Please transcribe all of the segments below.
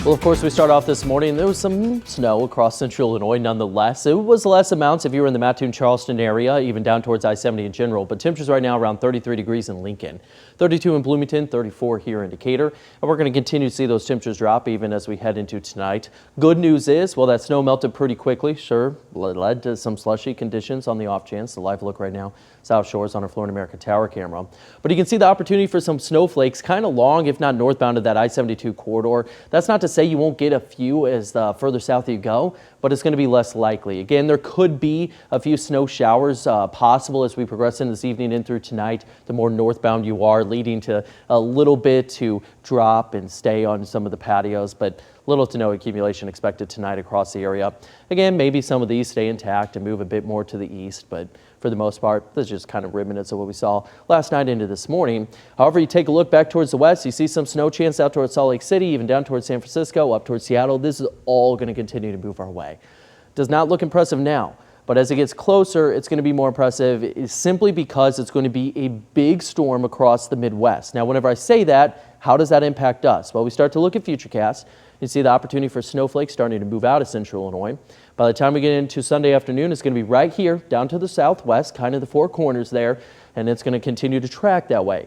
Well, of course, we start off this morning. There was some snow across central Illinois nonetheless. It was less amounts if you were in the Mattoon-Charleston area, even down towards I-70 in general. But temperatures right now around 33 degrees in Lincoln, 32 in Bloomington, 34 here in Decatur. And we're going to continue to see those temperatures drop even as we head into tonight. Good news is, well, that snow melted pretty quickly. Sure, led to some slushy conditions on the off chance. The live look right now, South Shores on our Flooring America tower camera. But you can see the opportunity for some snowflakes kind of long, if not northbound of that I-72 corridor. That's not to say you won't get a few as further south you go, but it's going to be less likely. Again, there could be a few snow showers possible as we progress in this evening and through tonight. The more northbound you are, leading to a little bit to drop and stay on some of the patios, but little to no accumulation expected tonight across the area. Again, maybe some of these stay intact and move a bit more to the east, but for the most part, this is just kind of remnants of what we saw last night into this morning. However, you take a look back towards the west, you see some snow chance out towards Salt Lake City, even down towards San Francisco, up towards Seattle. This is all going to continue to move our way. Does not look impressive now, but as it gets closer, it's going to be more impressive simply because it's going to be a big storm across the Midwest. Now, whenever I say that, how does that impact us? Well, we start to look at Futurecast. You see the opportunity for snowflakes starting to move out of central Illinois. By the time we get into Sunday afternoon, it's going to be right here down to the southwest, kind of the four corners there, and it's going to continue to track that way.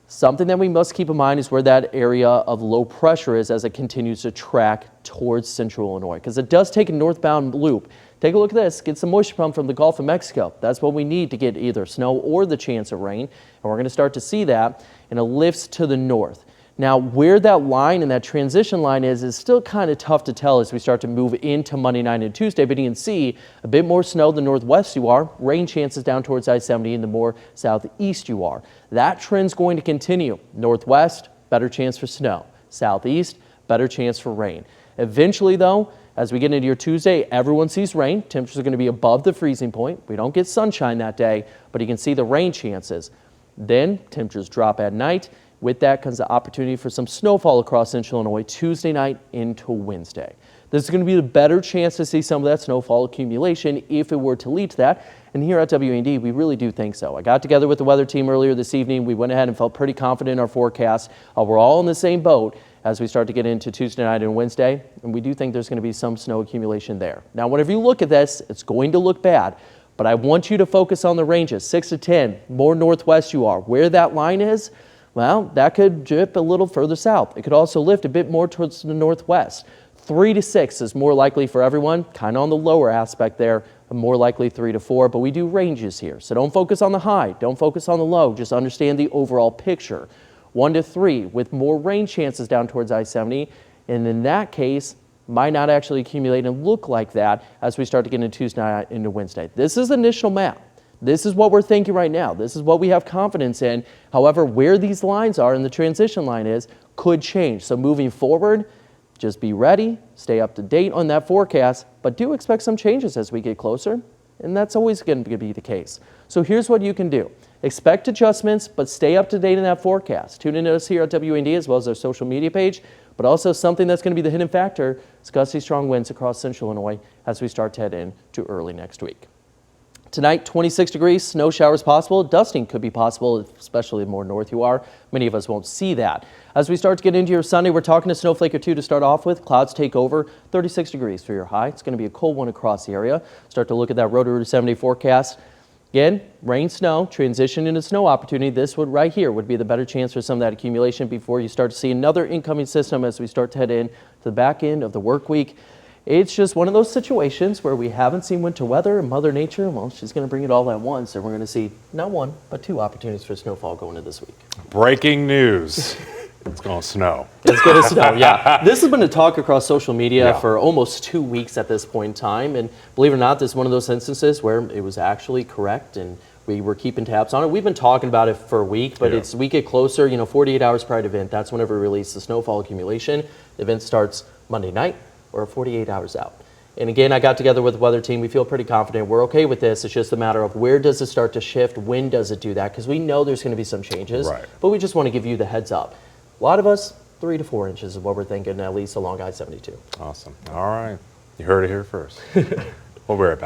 Something that we must keep in mind is where that area of low pressure is as it continues to track towards central Illinois, because it does take a northbound loop. Take a look at this, get some moisture from the Gulf of Mexico. That's what we need to get either snow or the chance of rain, and we're going to start to see that, and it lifts to the north. Now, where that line and that transition line is still kind of tough to tell as we start to move into Monday night and Tuesday, but you can see a bit more snow the northwest you are, rain chances down towards I-70, and the more southeast you are. That trend's going to continue. Northwest, better chance for snow. Southeast, better chance for rain. Eventually, though, as we get into your Tuesday, everyone sees rain. Temperatures are going to be above the freezing point. We don't get sunshine that day, but you can see the rain chances. Then temperatures drop at night. With that comes the opportunity for some snowfall across central Illinois Tuesday night into Wednesday. This is going to be the better chance to see some of that snowfall accumulation if it were to lead to that. And here at WAND, we really do think so. I got together with the weather team earlier this evening. We went ahead and felt pretty confident in our forecast. We're all in the same boat as we start to get into Tuesday night and Wednesday. And we do think there's going to be some snow accumulation there. Now, whenever you look at this, it's going to look bad. But I want you to focus on the ranges, 6 to 10, more northwest you are. Where that line is, well, that could drip a little further south. It could also lift a bit more towards the northwest. 3 to 6 is more likely for everyone, kind of on the lower aspect there, more likely 3 to 4, but we do ranges here. So don't focus on the high, don't focus on the low, just understand the overall picture. 1 to 3 with more rain chances down towards I-70, and in that case, might not actually accumulate and look like that as we start to get into Tuesday night into Wednesday. This is initial map. This is what we're thinking right now. This is what we have confidence in. However, where these lines are and the transition line is could change. So moving forward, just be ready, stay up to date on that forecast, but do expect some changes as we get closer, and that's always going to be the case. So here's what you can do. Expect adjustments, but stay up to date in that forecast. Tune in to us here at WAND as well as our social media page, but also something that's going to be the hidden factor is gusty strong winds across central Illinois as we start to head into early next week. Tonight, 26 degrees, snow showers possible. Dusting could be possible, especially the more north you are. Many of us won't see that. As we start to get into your Sunday, we're talking a snowflake or two to start off with. Clouds take over, 36 degrees for your high. It's going to be a cold one across the area. Start to look at that Roto-Rooter 7-day forecast. Again, rain, snow, transition into snow opportunity. This would right here would be the better chance for some of that accumulation before you start to see another incoming system as we start to head in to the back end of the work week. It's just one of those situations where we haven't seen winter weather and Mother Nature, well, she's going to bring it all at once, and we're going to see not one, but 2 opportunities for snowfall going into this week. Breaking news. It's going to snow. It's going to snow, yeah. This has been a talk across social media for almost 2 weeks at this point in time, and believe it or not, this is one of those instances where it was actually correct, and we were keeping tabs on it. We've been talking about it for a week, but it's we get closer, 48 hours prior to the event. That's whenever we release the snowfall accumulation. The event starts Monday night, or 48 hours out. And again, I got together with the weather team. We feel pretty confident. We're okay with this. It's just a matter of where does it start to shift? When does it do that? Because we know there's going to be some changes, but we just want to give you the heads up. A lot of us, 3 to 4 inches is what we're thinking, at least along I-72. Awesome. All right. You heard it here first. We'll be right back.